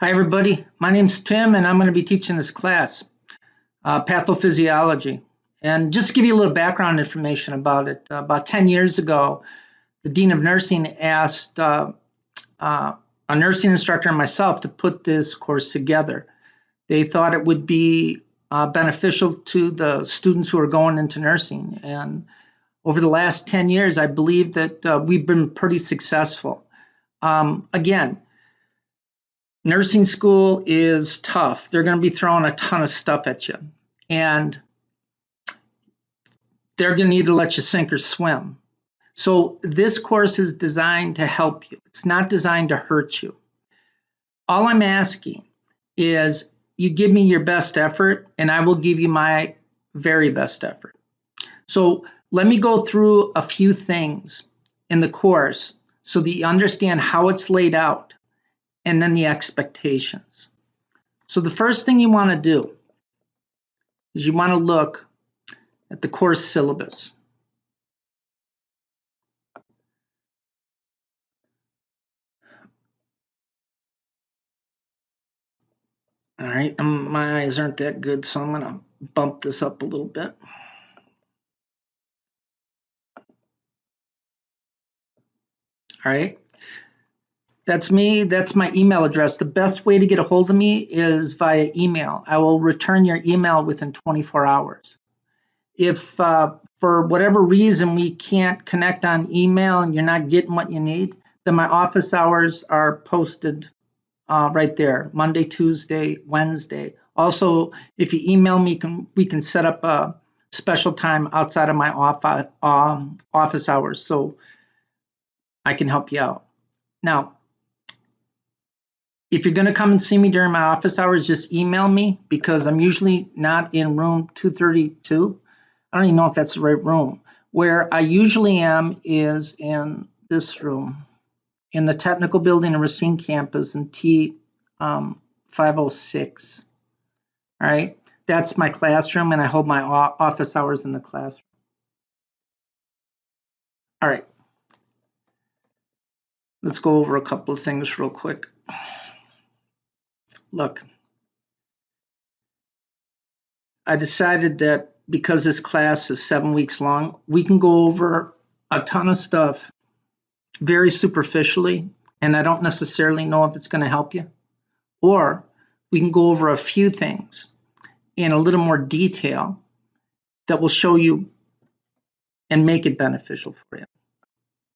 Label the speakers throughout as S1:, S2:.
S1: Hi everybody, my name's Tim and I'm going to be teaching this class, Pathophysiology. And just to give you a little background information about it, about 10 years ago, the Dean of Nursing asked a nursing instructor and myself to put this course together. They thought it would be beneficial to the students who are going into nursing. And over the last 10 years, I believe that we've been pretty successful. Again, nursing school is tough. They're going to be throwing a ton of stuff at you. And they're going to either let you sink or swim. So this course is designed to help you. It's not designed to hurt you. All I'm asking is you give me your best effort and I will give you my very best effort. So let me go through a few things in the course so that you understand how it's laid out and then the expectations. So the first thing you want to do is you want to look at the course syllabus. All right, my eyes aren't that good, so I'm going to bump this up a little bit. All right, that's me. That's my email address. The best way to get a hold of me is via email. I will return your email within 24 hours. If for whatever reason we can't connect on email and you're not getting what you need, then my office hours are posted right there, Monday, Tuesday, Wednesday. Also, if you email me, we can set up a special time outside of my office hours so I can help you out. Now, if you're going to come and see me during my office hours, just email me because I'm usually not in room 232. I don't even know if that's the right room. Where I usually am is in this room, in the technical building of Racine campus in T 506. All right, that's my classroom, and I hold my office hours in the classroom. All right, let's go over a couple of things real quick. Look, I decided that because this class is 7 weeks long, we can go over a ton of stuff very superficially, and I don't necessarily know if it's going to help you. Or we can go over a few things in a little more detail that will show you and make it beneficial for you.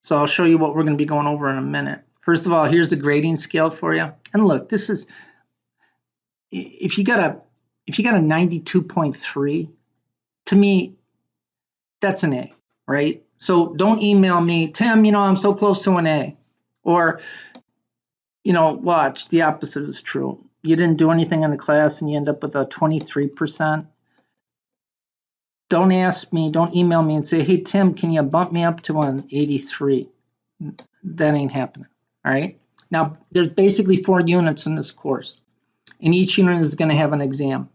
S1: So I'll show you what we're going to be going over in a minute. First of all, here's the grading scale for you. And look, this is, if you got a 92.3, to me, that's an A, right? So don't email me, Tim, I'm so close to an A. Or, watch, the opposite is true. You didn't do anything in the class and you end up with a 23%. Don't ask me, don't email me and say, hey, Tim, can you bump me up to an 83? That ain't happening, all right? Now, there's basically 4 units in this course, and each unit is going to have an exam.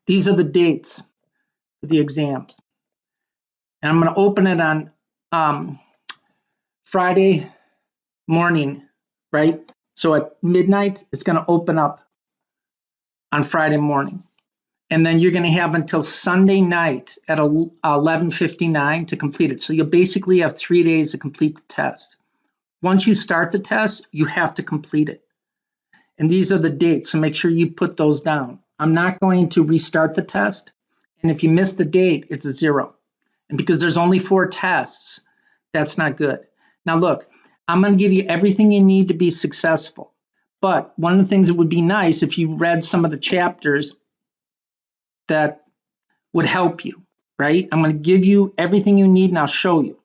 S1: These are the dates for the exams. And I'm going to open it on Friday morning, right? So at midnight, it's going to open up on Friday morning. And then you're going to have until Sunday night at 11:59 to complete it. So you'll basically have 3 days to complete the test. Once you start the test, you have to complete it. And these are the dates, so make sure you put those down. I'm not going to restart the test. And if you miss the date, it's a 0. And because there's only 4 tests, that's not good. Now look, I'm going to give you everything you need to be successful. But one of the things that would be nice if you read some of the chapters that would help you, right? I'm going to give you everything you need and I'll show you.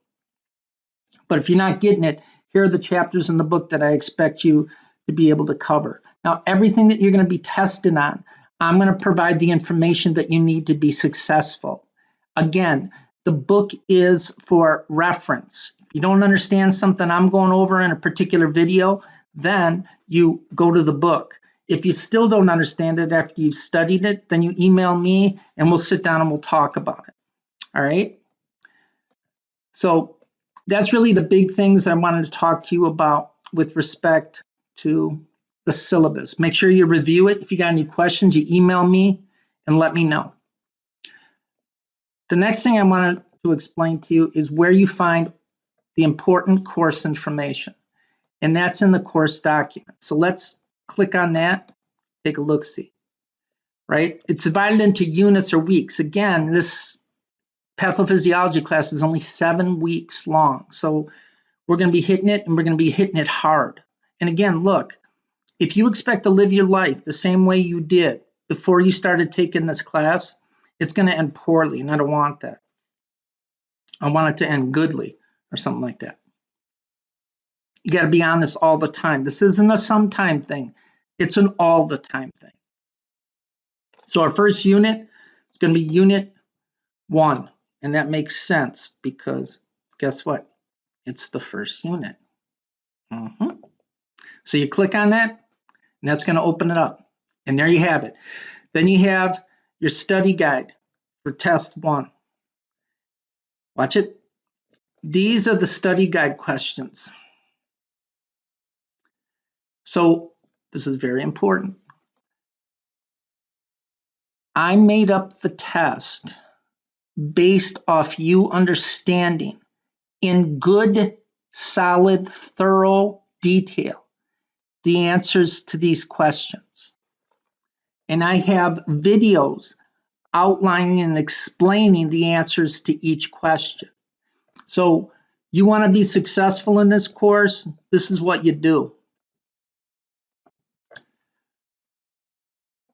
S1: But if you're not getting it, here are the chapters in the book that I expect you to be able to cover. Now, everything that you're going to be tested on, I'm going to provide the information that you need to be successful. Again, the book is for reference. If you don't understand something I'm going over in a particular video, then you go to the book. If you still don't understand it after you've studied it, then you email me and we'll sit down and we'll talk about it. All right? So that's really the big things I wanted to talk to you about with respect to the syllabus. Make sure you review it. If you got any questions, you email me and let me know. The next thing I wanted to explain to you is where you find the important course information, and that's in the course document. So let's click on that, take a look-see, right? It's divided into units or weeks. Again, this pathophysiology class is only 7 weeks long, so we're going to be hitting it, and we're going to be hitting it hard. And again, look, if you expect to live your life the same way you did before you started taking this class, it's going to end poorly, and I don't want that. I want it to end goodly or something like that. You got to be on this all the time. This isn't a sometime thing. It's an all the time thing. So our first unit is going to be Unit 1, and that makes sense because guess what? It's the first unit. So you click on that, and that's going to open it up. And there you have it. Then you have your study guide for test 1. Watch it. These are the study guide questions. So this is very important. I made up the test based off you understanding in good, solid, thorough detail the answers to these questions. And I have videos outlining and explaining the answers to each question. So you want to be successful in this course, this is what you do.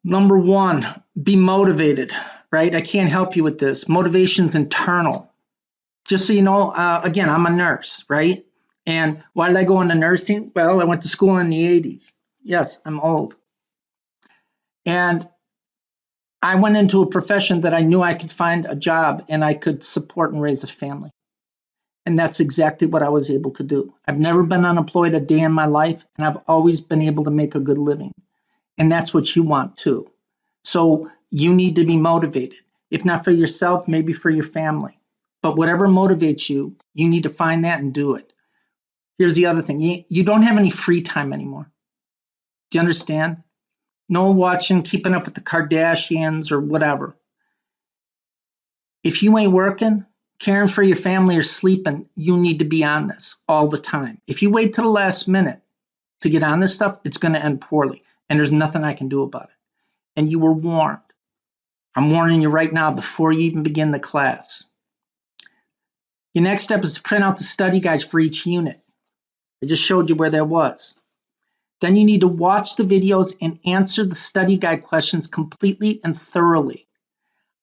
S1: Number 1, be motivated, right? I can't help you with this. Motivation's internal. Just so you know, again, I'm a nurse, right? And why did I go into nursing? Well, I went to school in the 80s. Yes, I'm old. And I went into a profession that I knew I could find a job and I could support and raise a family. And that's exactly what I was able to do. I've never been unemployed a day in my life, and I've always been able to make a good living. And that's what you want too. So you need to be motivated. If not for yourself, maybe for your family. But whatever motivates you, you need to find that and do it. Here's the other thing. You don't have any free time anymore. Do you understand? No watching, keeping up with the Kardashians or whatever. If you ain't working, caring for your family or sleeping, you need to be on this all the time. If you wait till the last minute to get on this stuff, it's going to end poorly. And there's nothing I can do about it. And you were warned. I'm warning you right now before you even begin the class. Your next step is to print out the study guides for each unit. I just showed you where that was. Then you need to watch the videos and answer the study guide questions completely and thoroughly.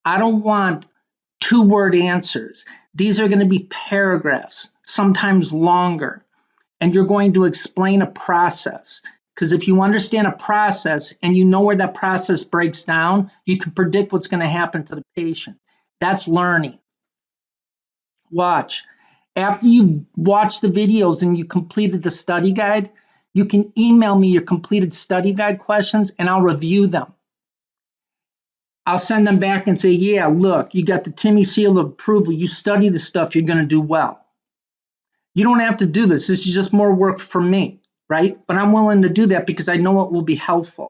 S1: I don't want 2-word answers. These are going to be paragraphs, sometimes longer. And you're going to explain a process. Because if you understand a process and you know where that process breaks down, you can predict what's going to happen to the patient. That's learning. Watch. After you've watched the videos and you completed the study guide, you can email me your completed study guide questions and I'll review them. I'll send them back and say, yeah, look, you got the Timmy seal of approval. You study the stuff, you're going to do well. You don't have to do this. This is just more work for me, right? But I'm willing to do that because I know it will be helpful.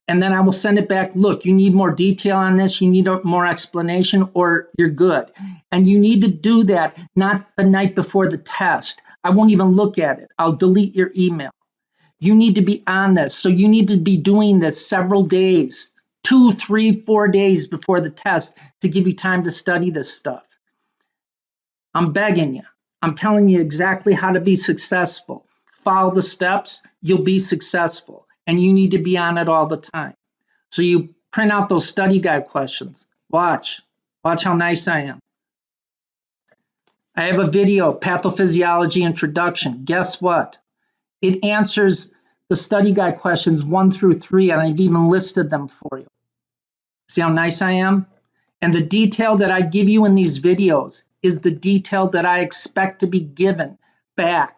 S1: And then I will send it back. Look, you need more detail on this. You need more explanation or you're good. And you need to do that not the night before the test. I won't even look at it. I'll delete your email. You need to be on this. So you need to be doing this several days, 2, 3, 4 days before the test to give you time to study this stuff. I'm begging you. I'm telling you exactly how to be successful. Follow the steps, you'll be successful. And you need to be on it all the time. So you print out those study guide questions. Watch how nice I am. I have a video, Pathophysiology Introduction. Guess what? It answers the study guide questions 1 through 3, and I've even listed them for you. See how nice I am? And the detail that I give you in these videos is the detail that I expect to be given back.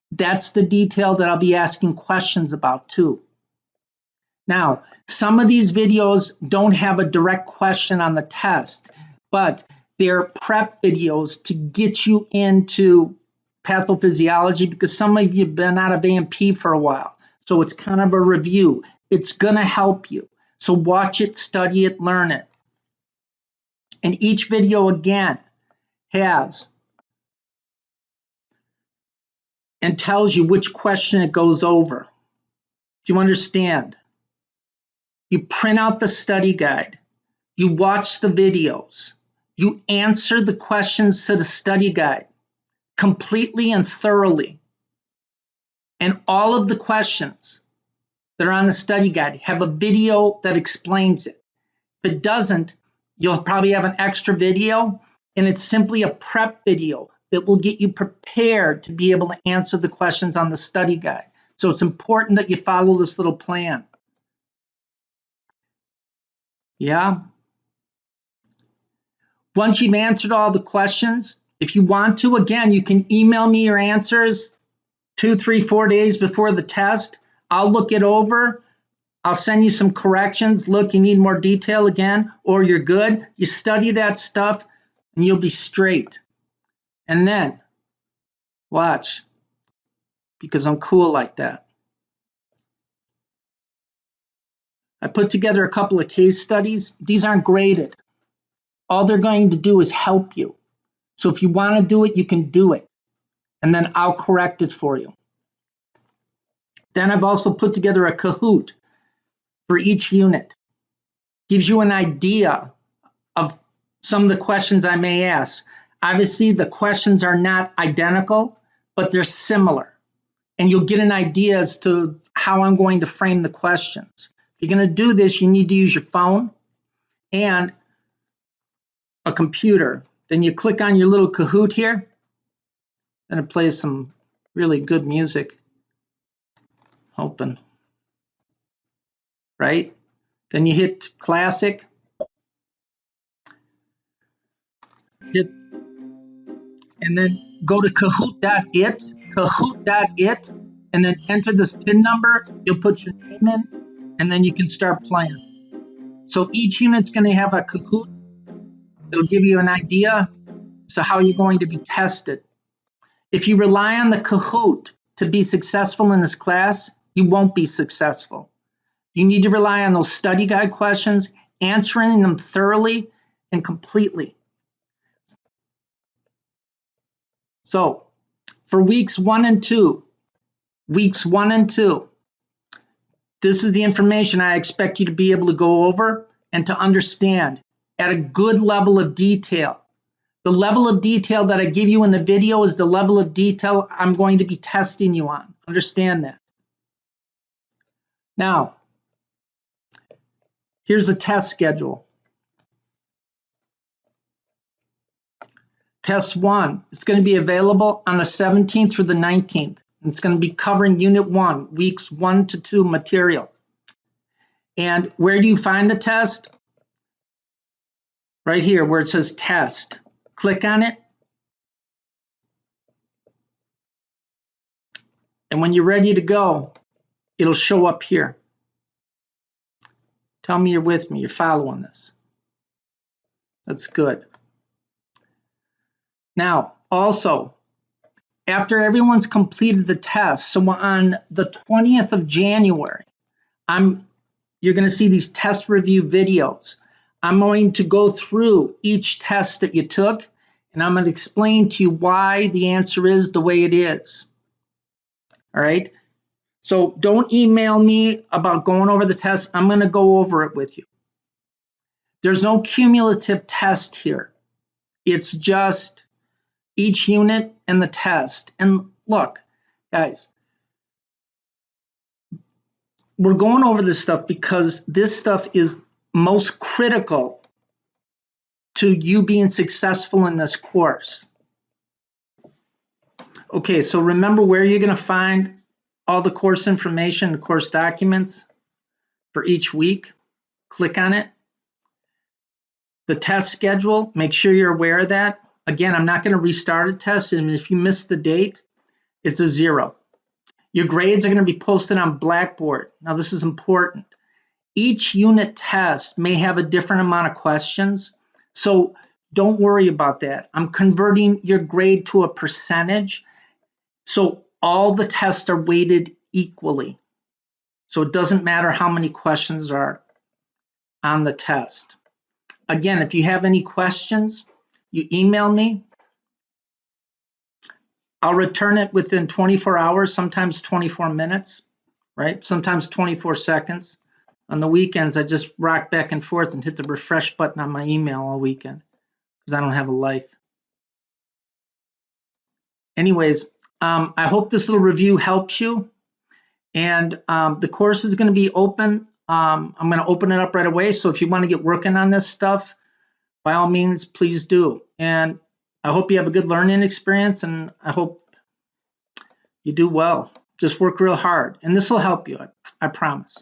S1: That's the detail that I'll be asking questions about too. Now, some of these videos don't have a direct question on the test, but they're prep videos to get you into pathophysiology because some of you have been out of A&P for a while. So it's kind of a review. It's going to help you. So watch it, study it, learn it. And each video again has and tells you which question it goes over. Do you understand? You print out the study guide. You watch the videos. You answer the questions to the study guide completely and thoroughly. And all of the questions that are on the study guide have a video that explains it. If it doesn't, you'll probably have an extra video, and it's simply a prep video that will get you prepared to be able to answer the questions on the study guide. So it's important that you follow this little plan. Yeah? Once you've answered all the questions, if you want to, again, you can email me your answers 2, 3, 4 days before the test. I'll look it over. I'll send you some corrections. Look, you need more detail again, or you're good. You study that stuff and you'll be straight. And then, watch, because I'm cool like that. I put together a couple of case studies. These aren't graded. All they're going to do is help you. So if you want to do it, you can do it. And then I'll correct it for you. Then I've also put together a Kahoot for each unit. Gives you an idea of some of the questions I may ask. Obviously, the questions are not identical, but they're similar. And you'll get an idea as to how I'm going to frame the questions. If you're going to do this, you need to use your phone and a computer. Then you click on your little Kahoot here, and it plays some really good music. Open. Right? Then you hit classic. Hit, and then go to kahoot.it, and then enter this PIN number. You'll put your name in, and then you can start playing. So each unit's going to have a Kahoot. It'll give you an idea as to how you're going to be tested. If you rely on the Kahoot to be successful in this class, you won't be successful. You need to rely on those study guide questions, answering them thoroughly and completely. So for weeks 1 and 2, this is the information I expect you to be able to go over and to understand at a good level of detail. The level of detail that I give you in the video is the level of detail I'm going to be testing you on. Understand that. Now, here's a test schedule. Test 1, it's going to be available on the 17th through the 19th. It's going to be covering Unit 1, weeks 1 to 2 material. And where do you find the test? Right here where it says test. Click on it. And when you're ready to go, it'll show up here. Tell me you're with me, you're following this. That's good. Now, also, after everyone's completed the test, so on the 20th of January, you're going to see these test review videos. I'm going to go through each test that you took, and I'm going to explain to you why the answer is the way it is. All right? So don't email me about going over the test. I'm going to go over it with you. There's no cumulative test here. It's just each unit and the test. And look, guys, we're going over this stuff because this stuff is most critical to you being successful in this course. Okay, so remember where you're going to find all the course information, the course documents for each week. Click on it. The test schedule, make sure you're aware of that. Again, I'm not going to restart a test, and if you miss the date, it's a 0. Your grades are going to be posted on Blackboard. Now, this is important. Each unit test may have a different amount of questions, so don't worry about that. I'm converting your grade to a percentage, so all the tests are weighted equally. So it doesn't matter how many questions are on the test. Again, if you have any questions, you email me. I'll return it within 24 hours, sometimes 24 minutes, right? Sometimes 24 seconds. On the weekends, I just rock back and forth and hit the refresh button on my email all weekend because I don't have a life. Anyways, I hope this little review helps you. And the course is going to be open. I'm going to open it up right away. So if you want to get working on this stuff, by all means, please do. And I hope you have a good learning experience, and I hope you do well. Just work real hard, and this will help you, I promise.